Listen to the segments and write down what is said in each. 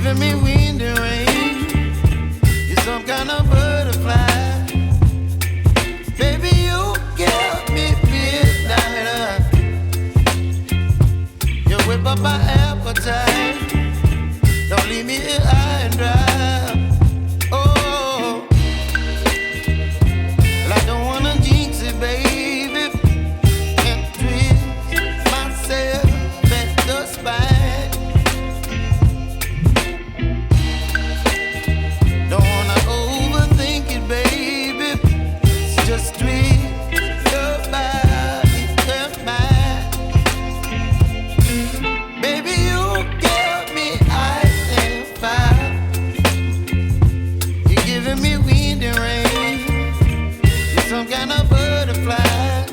giving me wind and rain. You're some kind of butterfly. Baby, you give me midnight. You whip up my appetite. Don't leave me here high and dry. Oh, well, I don't wanna jinx it, baby. Can't twist myself at the spine. Don't wanna overthink it, baby. It's just twist your body and mine. Baby, you give me ice and fire. You're giving me wind and rain. You're some kind of butterfly.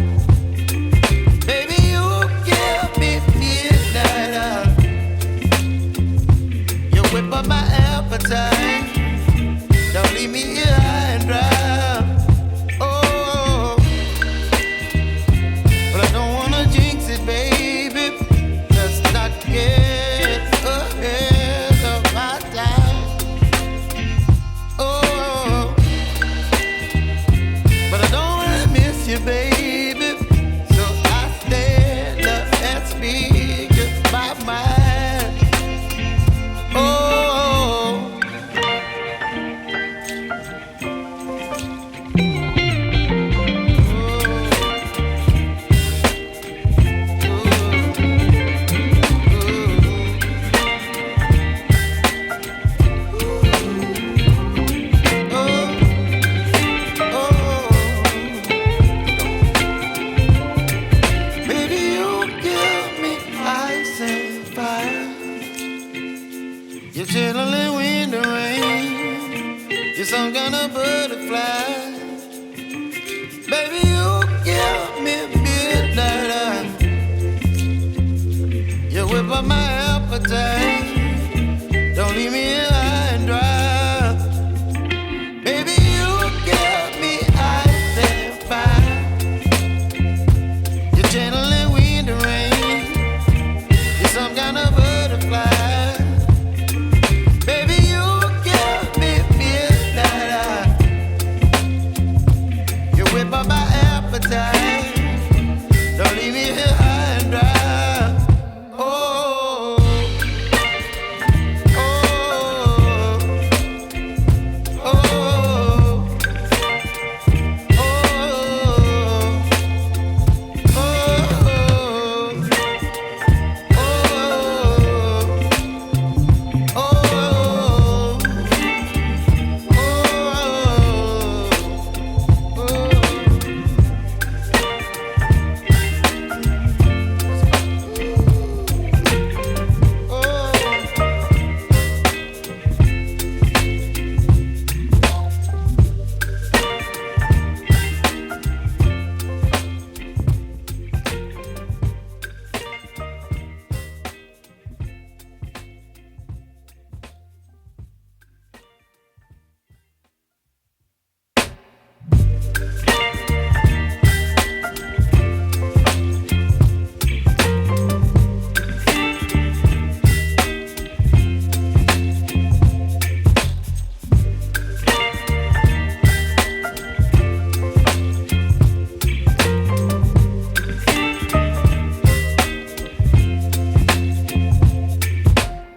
Baby, you give me midnight. You whip up my appetite. Don't leave me here high and dry. Oh, but I don't wanna jinx it, baby. Let's not get ahead of my time. Oh, but I don't wanna miss you, baby. So I stand up and speak my mind. Oh. Baby, you give me ice and fire. You're chilling wind and rain. You're some kind of butterfly. Baby, you give me midnight. You whip up my appetite. Don't leave me here high and dry. Baby, you give me ice and fire. You're channeling wind and rain. You're some kind of butterfly. Baby, you give me midnight. You whip up my appetite. Don't leave me here high and dry. Oh, oh, oh, oh,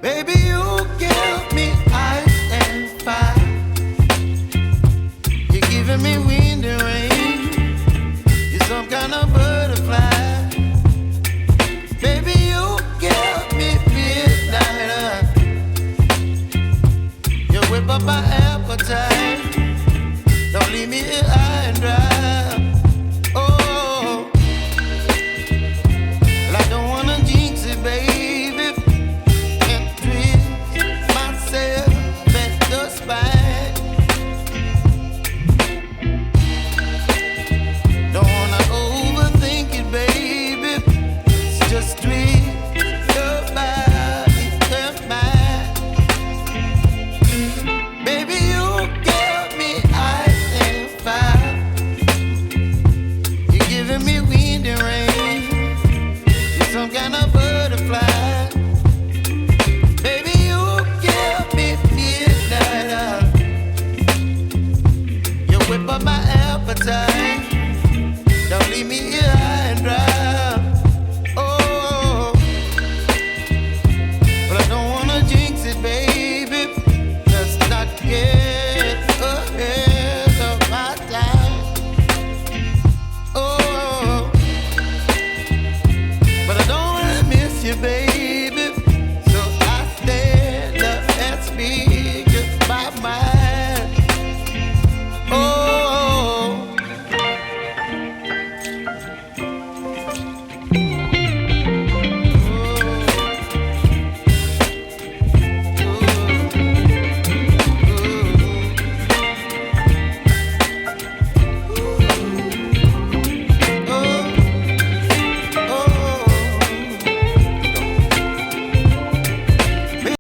baby, you give me ice and fire. You're giving me wind and rain. You're some kind of butterfly. Baby, you give me midnight. You whip up my